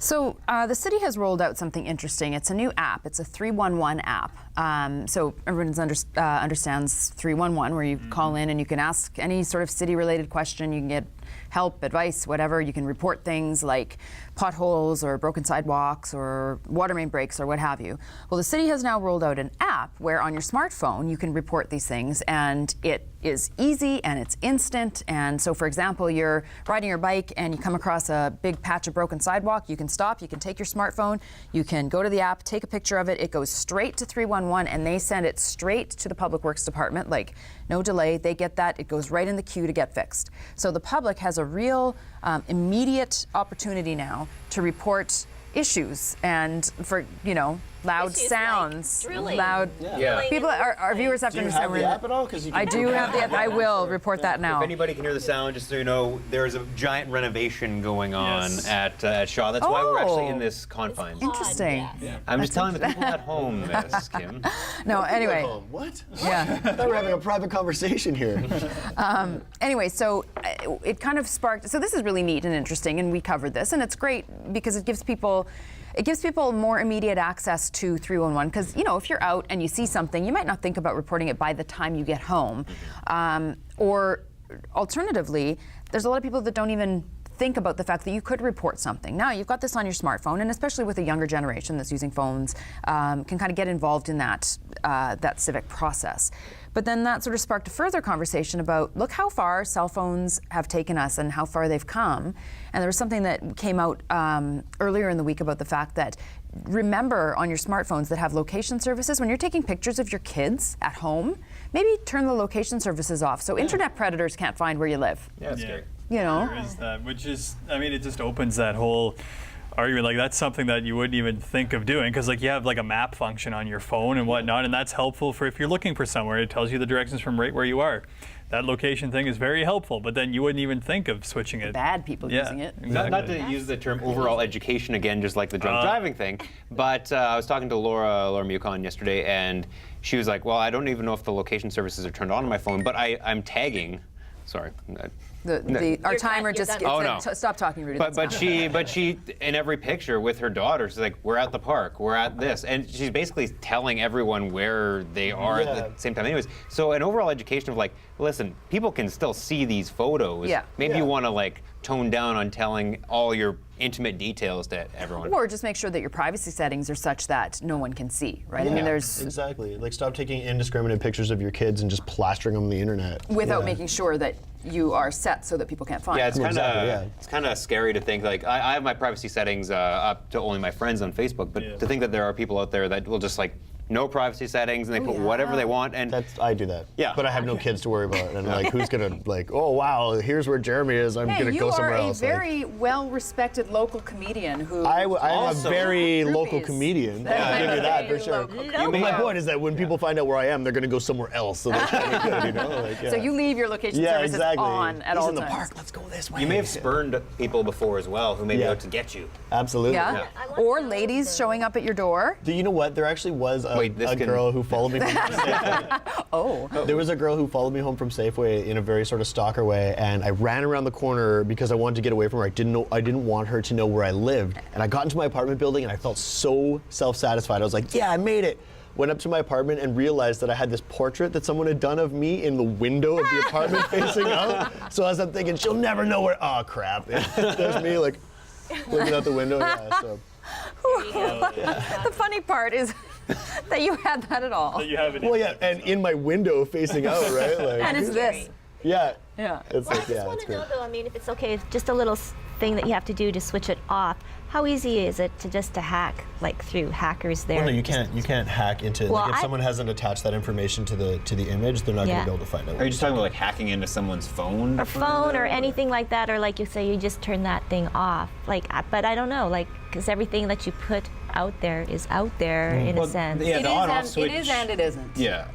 So the city has rolled out something interesting. It's a new app. It's a 311 app. So everyone understands 311, where you call in and you can ask any sort of city-related question. You can get help, advice, whatever. You can report things like potholes or broken sidewalks or water main breaks or what have you. Well, the city has now rolled out an app where on your smartphone you can report these things, and it is easy and it's instant. And so, for example, you're riding your bike and you come across a big patch of broken sidewalk. You can stop, you can take your smartphone, you can go to the app, take a picture of it. It goes straight to 311 and they send it straight to the Public Works Department, like no delay. They get that, it goes right in the queue to get fixed. So the public has a real immediate opportunity now to report issues and for, loud Issues sounds, like drilling. loud. Yeah. People, our viewers have to understand. Do you have the app at all? 'Cause you I can do have the app. I will report that now. If anybody can hear the sound, just so you know, there's a giant renovation going on at Shaw. That's why we're actually in this confines. Interesting. Yeah. I'm just telling the people at home this, Kim. No, anyway. What? Yeah. I thought we were having a private conversation here. Anyway, so it kind of sparked. So this is really neat and interesting, and we covered this, and it's great because it gives people more immediate access to 311. Because if you're out and you see something, you might not think about reporting it by the time you get home, or alternatively, there's a lot of people that don't even think about the fact that you could report something. Now you've got this on your smartphone, and especially with a younger generation that's using phones, can kind of get involved in that civic process. But then that sort of sparked a further conversation about, look how far cell phones have taken us and how far they've come. And there was something that came out earlier in the week about the fact that, remember on your smartphones that have location services, when you're taking pictures of your kids at home, maybe turn the location services off so internet predators can't find where you live. Yeah, that's scary. There is that, which is, it just opens that whole argument. Like, that's something that you wouldn't even think of doing, because you have a map function on your phone and whatnot, and that's helpful for if you're looking for somewhere. It tells you the directions from right where you are. That location thing is very helpful, but then you wouldn't even think of switching it. Bad people using it. Exactly. Not to use the term overall education again, just like the drunk driving thing, but I was talking to Laura Mucon yesterday, and she was like, well, I don't even know if the location services are turned on my phone, but I'm tagging. Sorry. Our timer just no. Stop talking, Rudy. But she in every picture with her daughter, she's like, we're at the park, we're at this, and she's basically telling everyone where they are at the same time. Anyways, so an overall education of listen, people can still see these photos. Yeah. Maybe you want to tone down on telling all your intimate details to everyone. Or just make sure that your privacy settings are such that no one can see, right? Yeah, there's exactly. Stop taking indiscriminate pictures of your kids and just plastering them on the internet without making sure that you are set so that people can't find. Yeah, it's kind of Exactly, it's kind of scary to think I have my privacy settings up to only my friends on Facebook, but to think that there are people out there that will just no privacy settings and they put whatever they want, and I do that. Yeah. But I have no kids to worry about, and who's gonna oh wow, here's where Jeremy is. I'm gonna go somewhere else. You are a very well-respected local comedian who. I'm a also very local groupies. comedian. I'll give you that for sure. My point is that when people find out where I am, they're gonna go somewhere else. So that's kind of good, So you leave your location services on at all in the times. park. Let's go this way. you may have spurned people before as well who may be out to get you. Absolutely. Yeah. Or ladies showing up at your door. Do you know what? There actually was a girl who followed me from Safeway. There was a girl who followed me home from Safeway in a very sort of stalker way, and I ran around the corner because I wanted to get away from her. I didn't want her to know where I lived. And I got into my apartment building and I felt so self-satisfied. I was like, yeah, I made it. Went up to my apartment and realized that I had this portrait that someone had done of me in the window of the apartment facing out. So as I'm thinking, she'll never know where, oh crap. There's me looking out the window. Yeah, so. The funny part is that you had that at all. That you have it. Well, yeah, and in my window facing out, right? And it's this. Yeah. Yeah. It's I just want to know, though, if it's okay, if just a little thing that you have to do to switch it off. How easy is it to hack, through hackers there? Well, no, you can't hack into. If someone hasn't attached that information to the image, they're not going to be able to find out. Are you just talking about hacking into someone's phone? Or phone or anything like that, or you say you just turn that thing off. But I don't know, because everything that you put out there is out there in a sense. Yeah, the on-off switch. It is and it isn't. Yeah,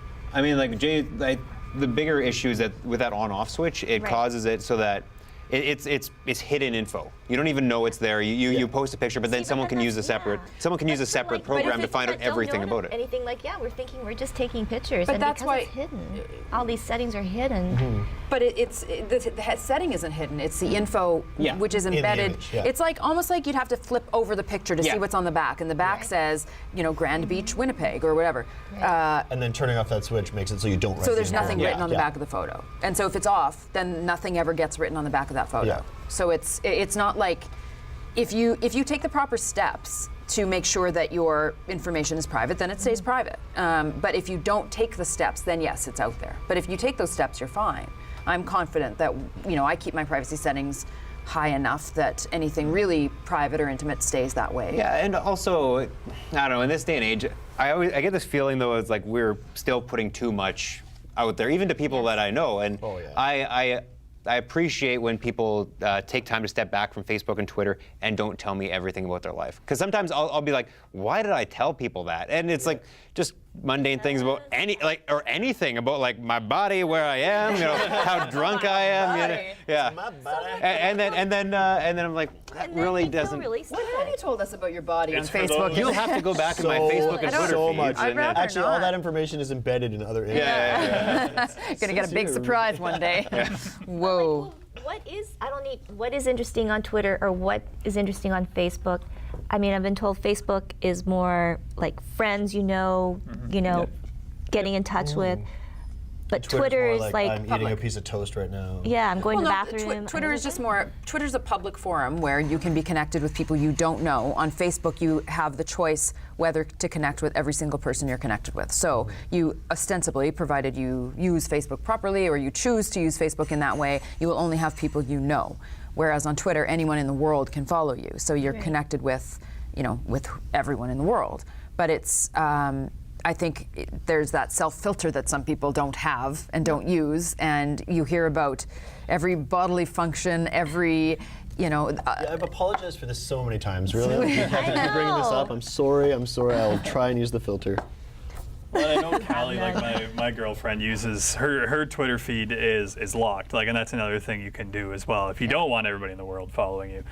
Jay, the bigger issue is that with that on-off switch, it causes it so that it's hidden info. You don't even know it's there. You post a picture, but then someone can use a separate program to find out everything about it. Anything like we're thinking we're just taking pictures, But and that's because why it's hidden. All these settings are hidden. But the setting isn't hidden. It's the info which is embedded. image, yeah. It's like almost like you'd have to flip over the picture to see what's on the back, and the back says, Grand Beach, Winnipeg, or whatever. And then turning off that switch makes it so you don't write So the there's info. nothing written on the back of the photo. And so if it's off, then nothing ever gets written on the back of that photo. Yeah. So it's not like if you take the proper steps to make sure that your information is private, then it stays private. But if you don't take the steps, then yes, it's out there. But if you take those steps, you're fine. I'm confident that I keep my privacy settings high enough that anything really private or intimate stays that way. Yeah, and also, I don't know, in this day and age, I get this feeling though, it's like we're still putting too much out there, even to people that I know. And I appreciate when people take time to step back from Facebook and Twitter and don't tell me everything about their life. Because sometimes I'll be like, why did I tell people that? And it's like just mundane things about anything about like my body, where I am, how drunk I am. Yeah. And then I'm like, that really doesn't. What have you told us about your body on Facebook? You'll have to go back in my Facebook and Twitter so feeds. much. I'd rather Actually, all that information is embedded in other images. Yeah. Gonna get a big surprise one day. Whoa. What is interesting on Twitter or what is interesting on Facebook? I mean, I've been told Facebook is more like friends, getting in touch with. But Twitter is like I'm public. eating a piece of toast right now. Yeah, I'm going to the bathroom. Twitter is just more. Twitter's a public forum where you can be connected with people you don't know. On Facebook, you have the choice whether to connect with every single person you're connected with. So you ostensibly, provided you use Facebook properly or you choose to use Facebook in that way, you will only have people you know. Whereas on Twitter, anyone in the world can follow you. So you're connected with, with everyone in the world. But it's. I think there's that self-filter that some people don't have and don't use, and you hear about every bodily function, every, I've apologized for this so many times, really. I Keep bringing this up. I'm sorry. I'll try and use the filter. Well, I know Callie, like my girlfriend, uses her Twitter feed is locked, and that's another thing you can do as well if you don't want everybody in the world following you.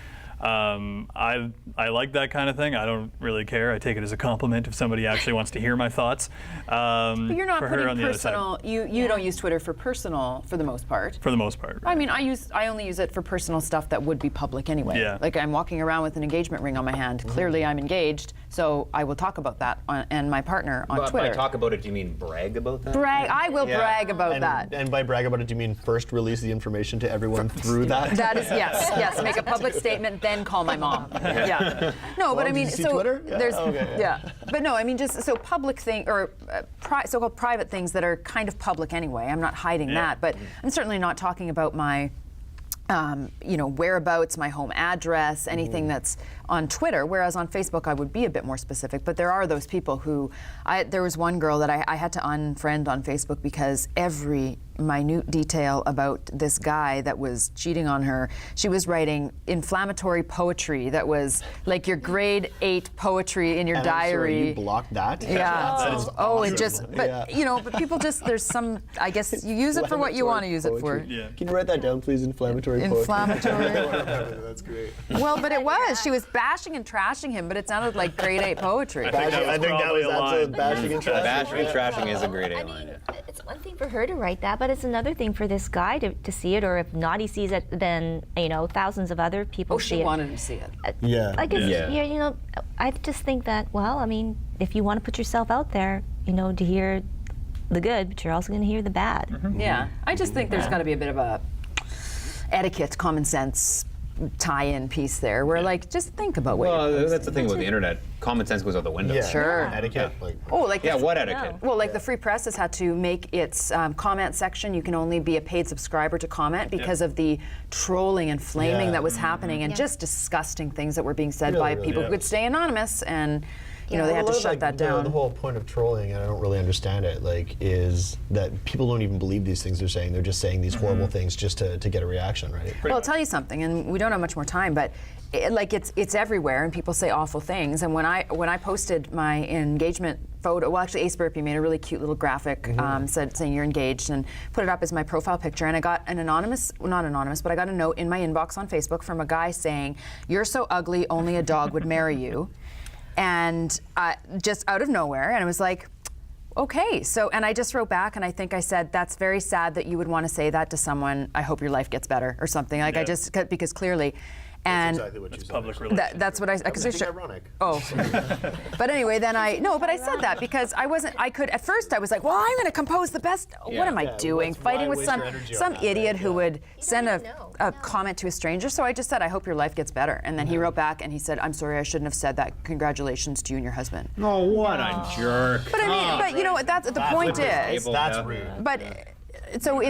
I like that kind of thing. I don't really care. I take it as a compliment if somebody actually wants to hear my thoughts. But you're not putting personal. You don't use Twitter for personal for the most part. For the most part. Right. I mean, I only use it for personal stuff that would be public anyway. Yeah. Like I'm walking around with an engagement ring on my hand. Clearly, I'm engaged, so I will talk about that and my partner on Twitter. By talk about it, do you mean brag about that? Brag. I will brag about that. And by brag about it, do you mean first release the information to everyone through that? That is yes. Make a public statement, then call my mom. Yeah. No, but I mean, did you see so Twitter? there's Okay. But no, I mean just so public thing or so-called private things that are kind of public anyway. I'm not hiding that, but I'm certainly not talking about my whereabouts, my home address, anything that's on Twitter, whereas on Facebook I would be a bit more specific. But there are those people who, there was one girl that I had to unfriend on Facebook because every minute detail about this guy that was cheating on her, she was writing inflammatory poetry that was like your grade 8 poetry in your And diary. I'm sorry, you blocked that? Yeah. That is It awesome. just, but but people just, there's some, I guess you use it for what you want to use it for. Yeah. Can you write that down, please? Inflammatory Inflammatory. poetry. That's great. Well, but it was. She was bashing and trashing him, but it sounded like grade 8 poetry. I think that was absolute line. bashing and trashing. Bashing and trashing is a great I line. mean, it's one thing for her to write that, but it's another thing for this guy to see it, or if not he sees it, then thousands of other people see it. She wanted him to see it. Yeah. I guess, I just think that, well, I mean, if you want to put yourself out there, to hear the good, but you're also going to hear the bad. Yeah. I just think there's got to be a bit of a etiquette, common sense tie-in piece there where just think about what you're posting. That's the thing with the internet. Common sense goes out the window. Yeah. Sure. Etiquette. What etiquette? Well, the Free Press has had to make its comment section. You can only be a paid subscriber to comment because of the trolling and flaming that was happening and just disgusting things that were being said by people who could stay anonymous. And you know, they had to Well, shut like, that the down. whole point of trolling, and I don't really understand it, like, is that people don't even believe these things they're saying. They're just saying these horrible things just to get a reaction, right? Well, I'll tell you something, and we don't have much more time, but it's everywhere, and people say awful things. And when I posted my engagement photo, well, actually, Ace Burpee made a really cute little graphic saying you're engaged, and put it up as my profile picture. And I got an not anonymous, but I got a note in my inbox on Facebook from a guy saying, "You're so ugly, only a dog would marry you," and just out of nowhere, and I was like, okay, so, and I just wrote back, and I think I said, that's very sad that you would want to say that to someone. I hope your life gets better, or something. Like, because clearly, and That's exactly what you said. Public relations. that's what I It's ironic. Oh, but anyway, then but I said that because at first I was like, well, I'm going to compose the best. What am I doing? Fighting with waste some your energy on some that, idiot right? who would send even know. a comment to a stranger. So I just said, I hope your life gets better. And then he wrote back and he said, I'm sorry, I shouldn't have said that. Congratulations to you and your husband. Oh, what a jerk. But I mean, but you know what? That's the point is. That's rude. But so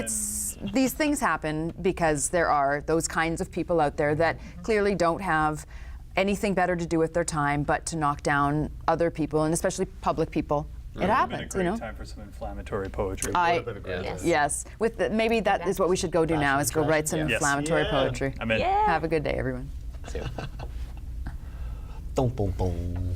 these things happen because there are those kinds of people out there that clearly don't have anything better to do with their time but to knock down other people, and especially public people. It happens, Been a you great know. time for some inflammatory poetry. Yes, this is what we should go do now, is go write some Yes. inflammatory Yeah. poetry. I'm in. Yeah. Have a good day, everyone. Dum, dum, dum.